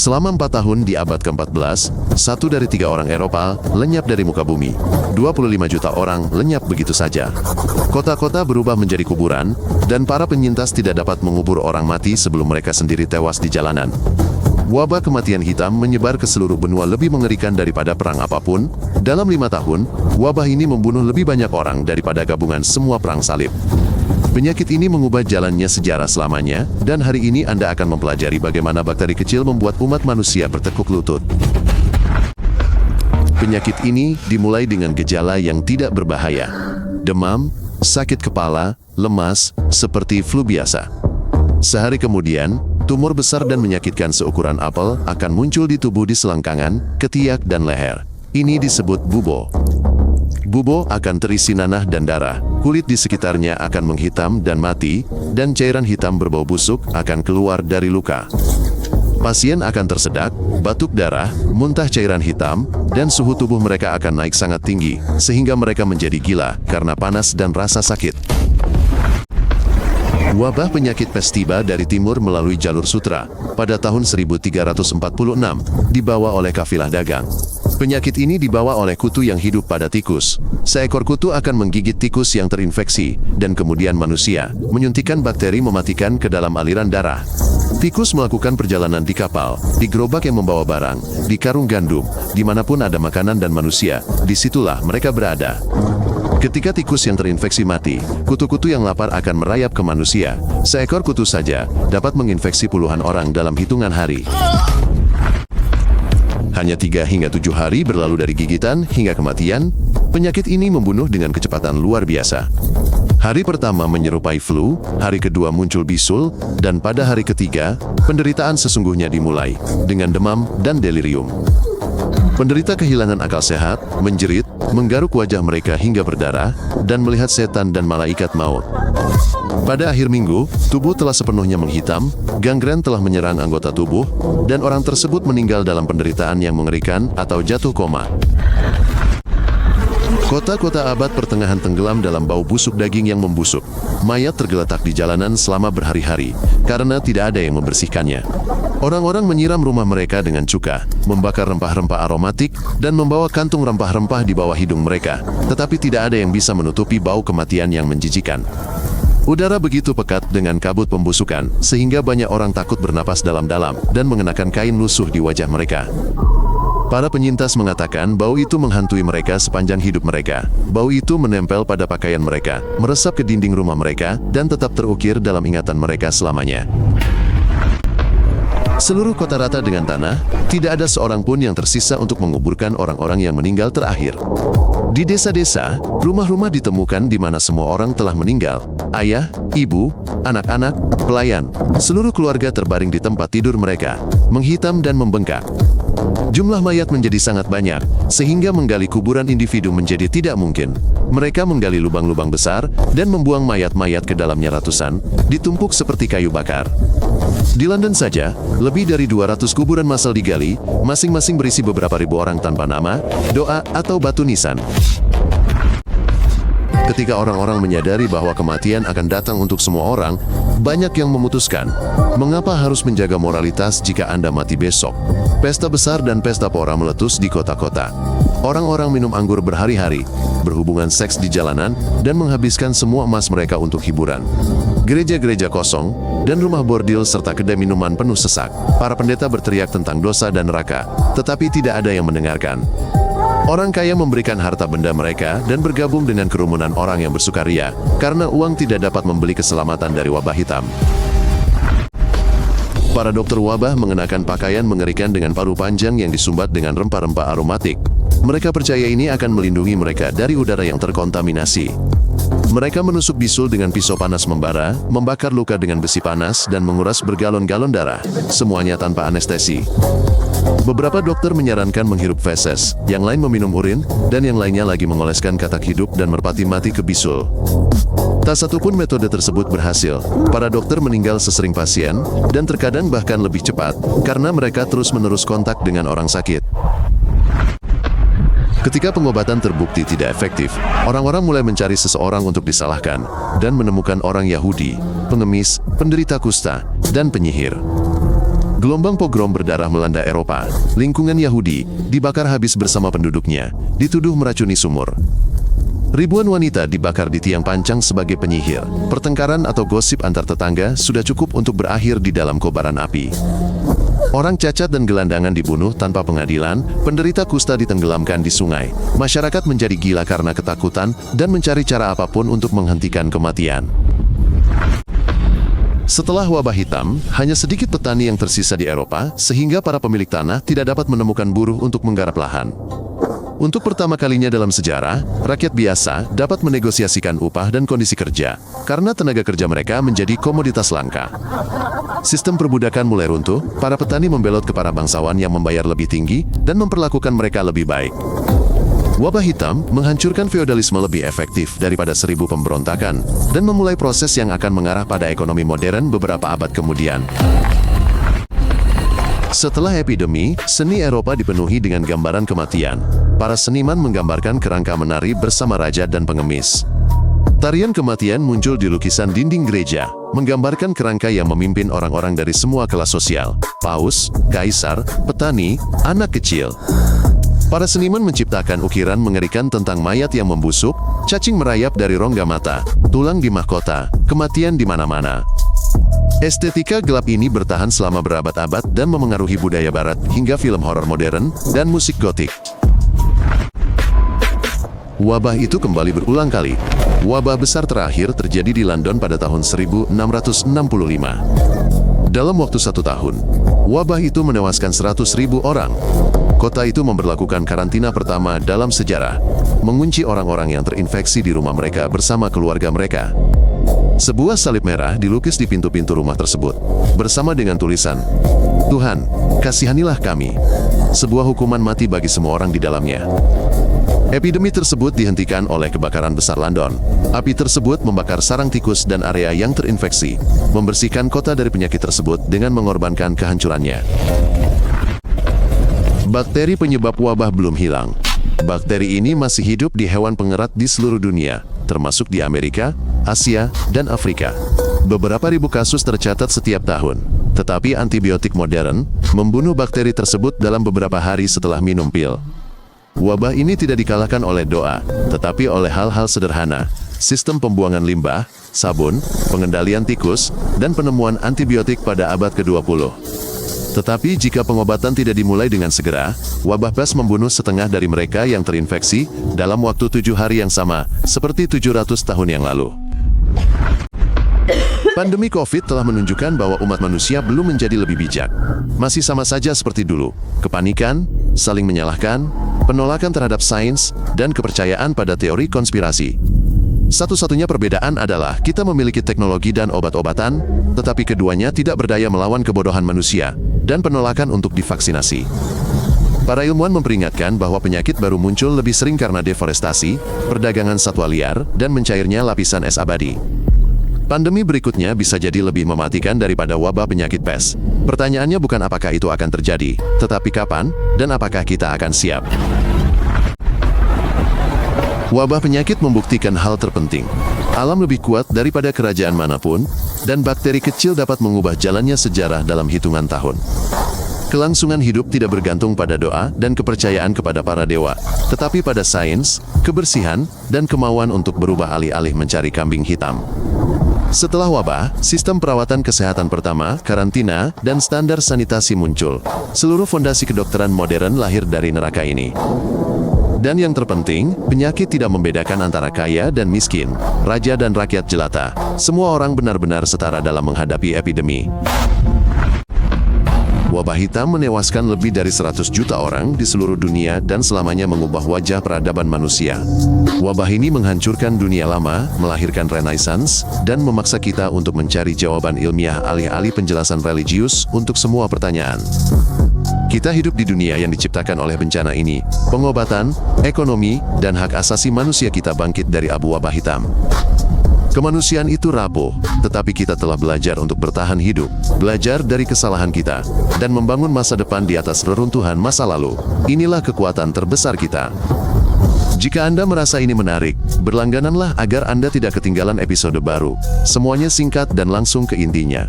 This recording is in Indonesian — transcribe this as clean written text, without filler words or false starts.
Selama 4 tahun di abad ke-14, 1 dari 3 orang Eropa lenyap dari muka bumi. 25 juta orang lenyap begitu saja. Kota-kota berubah menjadi kuburan, dan para penyintas tidak dapat mengubur orang mati sebelum mereka sendiri tewas di jalanan. Wabah kematian hitam menyebar ke seluruh benua lebih mengerikan daripada perang apapun. Dalam 5 tahun, wabah ini membunuh lebih banyak orang daripada gabungan semua perang salib. Penyakit ini mengubah jalannya sejarah selamanya, dan hari ini Anda akan mempelajari bagaimana bakteri kecil membuat umat manusia bertekuk lutut. Penyakit ini dimulai dengan gejala yang tidak berbahaya. Demam, sakit kepala, lemas, seperti flu biasa. Sehari kemudian, tumor besar dan menyakitkan seukuran apel akan muncul di tubuh di selangkangan, ketiak, dan leher. Ini disebut bubo. Bubo akan terisi nanah dan darah, kulit di sekitarnya akan menghitam dan mati, dan cairan hitam berbau busuk akan keluar dari luka. Pasien akan tersedak, batuk darah, muntah cairan hitam, dan suhu tubuh mereka akan naik sangat tinggi, sehingga mereka menjadi gila karena panas dan rasa sakit. Wabah penyakit pes tiba dari timur melalui jalur sutra pada tahun 1346, dibawa oleh kafilah dagang. Penyakit ini dibawa oleh kutu yang hidup pada tikus. Seekor kutu akan menggigit tikus yang terinfeksi, dan kemudian manusia menyuntikkan bakteri mematikan ke dalam aliran darah. Tikus melakukan perjalanan di kapal, di gerobak yang membawa barang, di karung gandum, dimanapun ada makanan dan manusia, disitulah mereka berada. Ketika tikus yang terinfeksi mati, kutu-kutu yang lapar akan merayap ke manusia. Seekor kutu saja dapat menginfeksi puluhan orang dalam hitungan hari. Hanya 3 hingga 7 hari berlalu dari gigitan hingga kematian, penyakit ini membunuh dengan kecepatan luar biasa. Hari pertama menyerupai flu, hari kedua muncul bisul, dan pada hari ketiga, penderitaan sesungguhnya dimulai, dengan demam dan delirium. Penderita kehilangan akal sehat, menjerit, menggaruk wajah mereka hingga berdarah, dan melihat setan dan malaikat maut. Pada akhir minggu, tubuh telah sepenuhnya menghitam, gangren telah menyerang anggota tubuh, dan orang tersebut meninggal dalam penderitaan yang mengerikan atau jatuh koma. Kota-kota abad pertengahan tenggelam dalam bau busuk daging yang membusuk. Mayat tergeletak di jalanan selama berhari-hari, karena tidak ada yang membersihkannya. Orang-orang menyiram rumah mereka dengan cuka, membakar rempah-rempah aromatik, dan membawa kantung rempah-rempah di bawah hidung mereka, tetapi tidak ada yang bisa menutupi bau kematian yang menjijikan. Udara begitu pekat dengan kabut pembusukan, sehingga banyak orang takut bernapas dalam-dalam dan mengenakan kain lusuh di wajah mereka. Para penyintas mengatakan bau itu menghantui mereka sepanjang hidup mereka. Bau itu menempel pada pakaian mereka, meresap ke dinding rumah mereka, dan tetap terukir dalam ingatan mereka selamanya. Seluruh kota rata dengan tanah, tidak ada seorang pun yang tersisa untuk menguburkan orang-orang yang meninggal terakhir. Di desa-desa, rumah-rumah ditemukan di mana semua orang telah meninggal. Ayah, ibu, anak-anak, pelayan, seluruh keluarga terbaring di tempat tidur mereka, menghitam dan membengkak. Jumlah mayat menjadi sangat banyak, sehingga menggali kuburan individu menjadi tidak mungkin. Mereka menggali lubang-lubang besar, dan membuang mayat-mayat ke dalamnya ratusan, ditumpuk seperti kayu bakar. Di London saja, lebih dari 200 kuburan massal digali, masing-masing berisi beberapa ribu orang tanpa nama, doa, atau batu nisan. Ketika orang-orang menyadari bahwa kematian akan datang untuk semua orang, banyak yang memutuskan, mengapa harus menjaga moralitas jika Anda mati besok? Pesta besar dan pesta pora meletus di kota-kota. Orang-orang minum anggur berhari-hari, berhubungan seks di jalanan, dan menghabiskan semua emas mereka untuk hiburan. Gereja-gereja kosong, dan rumah bordil serta kedai minuman penuh sesak. Para pendeta berteriak tentang dosa dan neraka, tetapi tidak ada yang mendengarkan. Orang kaya memberikan harta benda mereka dan bergabung dengan kerumunan orang yang bersukaria, karena uang tidak dapat membeli keselamatan dari wabah hitam. Para dokter wabah mengenakan pakaian mengerikan dengan paruh panjang yang disumbat dengan rempah-rempah aromatik. Mereka percaya ini akan melindungi mereka dari udara yang terkontaminasi. Mereka menusuk bisul dengan pisau panas membara, membakar luka dengan besi panas, dan menguras bergalon-galon darah, semuanya tanpa anestesi. Beberapa dokter menyarankan menghirup feses, yang lain meminum urin, dan yang lainnya lagi mengoleskan katak hidup dan merpati mati ke bisul. Tak satupun metode tersebut berhasil. Para dokter meninggal sesering pasien, dan terkadang bahkan lebih cepat, karena mereka terus-menerus kontak dengan orang sakit. Ketika pengobatan terbukti tidak efektif, orang-orang mulai mencari seseorang untuk disalahkan, dan menemukan orang Yahudi, pengemis, penderita kusta, dan penyihir. Gelombang pogrom berdarah melanda Eropa. Lingkungan Yahudi dibakar habis bersama penduduknya, dituduh meracuni sumur. Ribuan wanita dibakar di tiang pancang sebagai penyihir. Pertengkaran atau gosip antar tetangga sudah cukup untuk berakhir di dalam kobaran api. Orang cacat dan gelandangan dibunuh tanpa pengadilan, penderita kusta ditenggelamkan di sungai. Masyarakat menjadi gila karena ketakutan dan mencari cara apapun untuk menghentikan kematian. Setelah wabah hitam, hanya sedikit petani yang tersisa di Eropa, sehingga para pemilik tanah tidak dapat menemukan buruh untuk menggarap lahan. Untuk pertama kalinya dalam sejarah, rakyat biasa dapat menegosiasikan upah dan kondisi kerja, karena tenaga kerja mereka menjadi komoditas langka. Sistem perbudakan mulai runtuh, para petani membelot ke para bangsawan yang membayar lebih tinggi dan memperlakukan mereka lebih baik. Wabah hitam menghancurkan feodalisme lebih efektif daripada 1000 pemberontakan dan memulai proses yang akan mengarah pada ekonomi modern beberapa abad kemudian. Setelah epidemi, seni Eropa dipenuhi dengan gambaran kematian. Para seniman menggambarkan kerangka menari bersama raja dan pengemis. Tarian kematian muncul di lukisan dinding gereja, menggambarkan kerangka yang memimpin orang-orang dari semua kelas sosial, paus, kaisar, petani, anak kecil. Para seniman menciptakan ukiran mengerikan tentang mayat yang membusuk, cacing merayap dari rongga mata, tulang di mahkota, kematian di mana-mana. Estetika gelap ini bertahan selama berabad-abad dan memengaruhi budaya barat hingga film horor modern dan musik gotik. Wabah itu kembali berulang kali. Wabah besar terakhir terjadi di London pada tahun 1665. Dalam waktu 1 tahun, wabah itu menewaskan 100.000 orang. Kota itu memberlakukan karantina pertama dalam sejarah, mengunci orang-orang yang terinfeksi di rumah mereka bersama keluarga mereka. Sebuah salib merah dilukis di pintu-pintu rumah tersebut, bersama dengan tulisan, "Tuhan, kasihanilah kami." Sebuah hukuman mati bagi semua orang di dalamnya. Epidemi tersebut dihentikan oleh kebakaran besar London. Api tersebut membakar sarang tikus dan area yang terinfeksi, membersihkan kota dari penyakit tersebut dengan mengorbankan kehancurannya. Bakteri penyebab wabah belum hilang. Bakteri ini masih hidup di hewan pengerat di seluruh dunia, termasuk di Amerika, Asia, dan Afrika. Beberapa ribu kasus tercatat setiap tahun, tetapi antibiotik modern membunuh bakteri tersebut dalam beberapa hari setelah minum pil. Wabah ini tidak dikalahkan oleh doa, tetapi oleh hal-hal sederhana, sistem pembuangan limbah, sabun, pengendalian tikus, dan penemuan antibiotik pada abad ke-20. Tetapi jika pengobatan tidak dimulai dengan segera, wabah pes membunuh setengah dari mereka yang terinfeksi dalam waktu 7 hari yang sama, seperti 700 tahun yang lalu. Pandemi COVID telah menunjukkan bahwa umat manusia belum menjadi lebih bijak. Masih sama saja seperti dulu, kepanikan, saling menyalahkan, penolakan terhadap sains, dan kepercayaan pada teori konspirasi. Satu-satunya perbedaan adalah kita memiliki teknologi dan obat-obatan, tetapi keduanya tidak berdaya melawan kebodohan manusia dan penolakan untuk divaksinasi. Para ilmuwan memperingatkan bahwa penyakit baru muncul lebih sering karena deforestasi, perdagangan satwa liar, dan mencairnya lapisan es abadi. Pandemi berikutnya bisa jadi lebih mematikan daripada wabah penyakit pes. Pertanyaannya bukan apakah itu akan terjadi, tetapi kapan dan apakah kita akan siap. Wabah penyakit membuktikan hal terpenting. Alam lebih kuat daripada kerajaan manapun, dan bakteri kecil dapat mengubah jalannya sejarah dalam hitungan tahun. Kelangsungan hidup tidak bergantung pada doa dan kepercayaan kepada para dewa, tetapi pada sains, kebersihan, dan kemauan untuk berubah alih-alih mencari kambing hitam. Setelah wabah, sistem perawatan kesehatan pertama, karantina, dan standar sanitasi muncul. Seluruh fondasi kedokteran modern lahir dari neraka ini. Dan yang terpenting, penyakit tidak membedakan antara kaya dan miskin, raja dan rakyat jelata. Semua orang benar-benar setara dalam menghadapi epidemi. Wabah hitam menewaskan lebih dari 100 juta orang di seluruh dunia dan selamanya mengubah wajah peradaban manusia. Wabah ini menghancurkan dunia lama, melahirkan Renaissance, dan memaksa kita untuk mencari jawaban ilmiah alih-alih penjelasan religius untuk semua pertanyaan. Kita hidup di dunia yang diciptakan oleh bencana ini. Pengobatan, ekonomi, dan hak asasi manusia kita bangkit dari abu wabah hitam. Kemanusiaan itu rapuh, tetapi kita telah belajar untuk bertahan hidup, belajar dari kesalahan kita, dan membangun masa depan di atas reruntuhan masa lalu. Inilah kekuatan terbesar kita. Jika Anda merasa ini menarik, berlanggananlah agar Anda tidak ketinggalan episode baru. Semuanya singkat dan langsung ke intinya.